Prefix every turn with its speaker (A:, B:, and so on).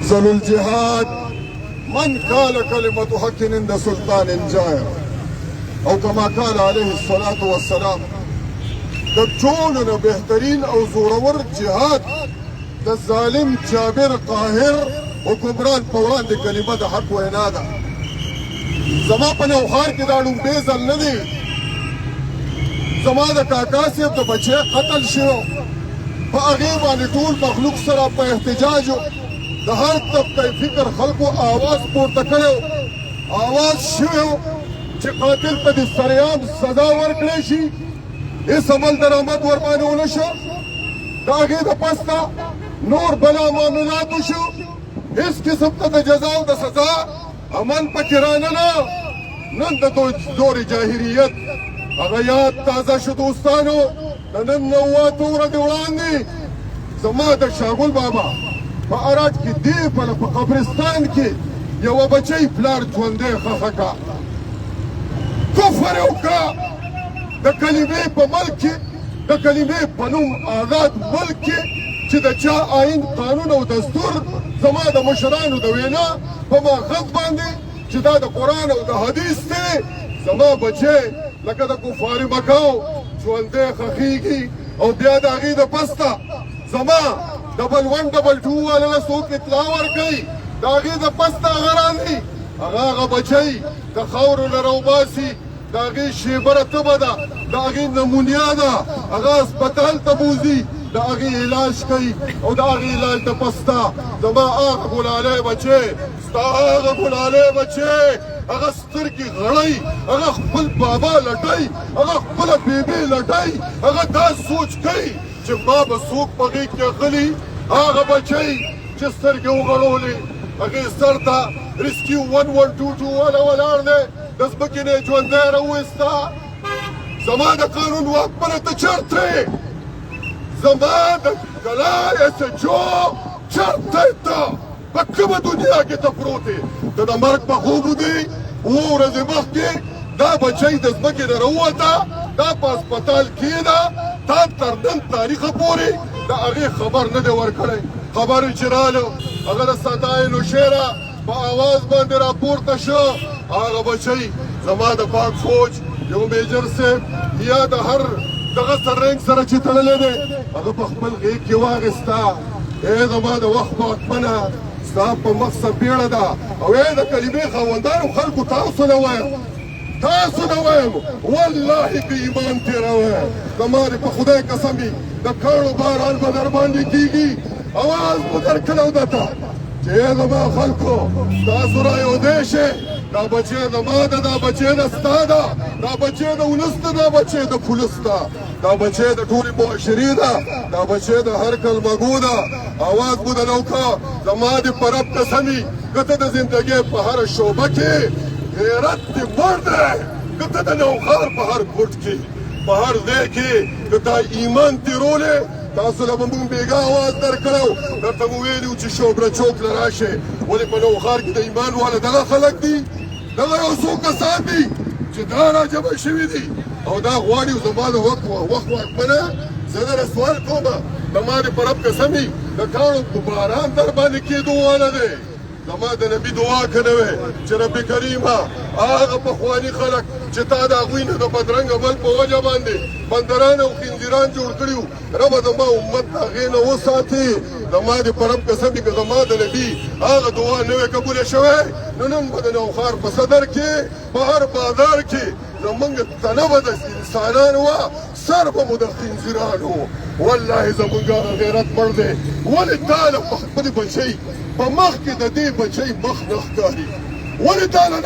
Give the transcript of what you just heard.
A: أفضل الجهاد من قال كلمة حق عند سلطان جائر، أو كما قال عليه الصلاة والسلام. د ټولو بهترین او زورور جهاد د ظالم جابر قاهر حکمران په وړاندې کلمه د حق وینا ده. زما په نوښار کې دا لومړی ځل نه دی زما د کاکا صاحب د بچی قتل شو، په هغې باندې ټول مخلوق سره په احتجاج د هر طبقه فکر خلکو آواز پورته کړی، آواز شوی چې قاتل ته د سریام سزا ورکړی شي، هېڅ عمل درآمد ورباندې ونه شو. د هغې د پسته نور بلا معاملات وشو، هېڅ قسم ته د جزا او د سزا عمل پکې راننه. نن د دور جاهلیت هغه یاد تازه شو دوستانو. د نن 90 ورځې وړاندې زما د شاګل بابا په اراج کې دی په قبرستان کې یوه بچی پلار ژوندی ښخه کا، کفر یې وکړه. د کلمې په ملک کې، د کلمې په نوم آزاد ملک کې چې د چا آئین قانون او دستور زما د مشرانو د وینا په ماخذ باندې چې دا د قرآن او د حدیث دی، زما بچی لکه د کفاري مکاو ژوندی ښخېږي او بیا د هغې د پسته زما ډبل 1 ډبل 2 والا له څوک اطلاع ورکوي، د هغې د پسته هغه راځي، هغه بچی د خاورو نه راوباسي، د هغې شیبره تبه ده، د هغې نمونیا ده، هغه هسپتال ته بوځي، د هغې علاج کوي او د هغې علاج د پسته زما هغه ګلالی بچی، ستا هغه ګلالی بچی هغه سترګې غړی، هغه خپل بابا لټی، هغه خپله بیبي لټی، هغه دا سوچ کوي چې ما به څوک په غېږ کې غلي. هغه بچی چې سترګې وغړولې هغې سر ته ریسکیو 1122 والا ولاړ دی، د ځمکې نه یې ژوندی راوویسته. زما د قانون واکمنه ته چېرته یې؟ زما د کلا ایس ایچ او چېرته یې ته؟ په کومه دنیا کې ته پروت یې؟ ته د مرګ په خوب ودې 2 ورځې مخکې دا بچی د ځمکې نه راووته، دا په هسپتال کې ده، تا تر نن تاریخه پورې د هغې خبر نه دی ورکړی. خبر چې راله هغه د ستاینو شعره په آواز باندې راپورته شو. هغه بچی زما د پاک فوج یو میجر صاحب یا د هر دغه سرنګ سره چې تړلی دی هغه په خپل غېږ کې واخېسته. ای زما د وخت واکمنه ستا په مقصد بیړه ده، او ای د کلمې خاوندانو خلکو تاسو نه وایم، تاسو نه وایم، والله که ایمان تېروئ زما دې په خدای قسم وي د کاڼو باران به در باندې کېږي. اواز مو درکړی ده ته چې ای زما خلکو تاسو رایودی شئ، دا بچی زما ده، دا بچی د ستا ده، دا بچی د ولس ده، دا بچی د پولیس ده، دا بچی د ټولې معاشرې ده، دا بچی د هر کلمګو ده. اواز مو د نوکه زما دې په رب قسم وي که ته د زندګۍ په هره شعبه کې غیرت دې مړ دی، که ته د نوښار په هر ګوټ کې په هر ځای کې که تا ایمان تېرولی. تاسو له به مونږ بېګا اواز درکړی و، درته مو ویلي وو چې شوبره چوک له راشئ، ولې په نوښار کې د ایمان والا دغه خلک دي، دغه یو څو کسان دي چې دا راجمع شوي دي او دا غواړي زما د وخت واکمنه. زه دله سوال کوم، زما دې په رب قسم وي د کاڼو په باران در باندې کېدو واله دی. زما د نبي دعا که نه وی چې رب کریمه هغه پخواني خلک چې تا د هغوی نه د بدرنګ عمل په وجه باندې بندران او خنزیران جوړ کړي وو، ربه زما امت د هغې نه وساتې. زما دې په رب قسم وي که زما د نبي هغه دعا نه وی قبوله شوی، نو نن به د نوښار په صدر کې په هر بازار کې زمونږ تنه به د انسانانو وه، سر به مو د خنزیرانو. والله زمونږ هغه غیرت مړ دی. ولې تا له په خپل بچی په مخ کې د دې بچی مخ نه ښکاري؟ ولې تا له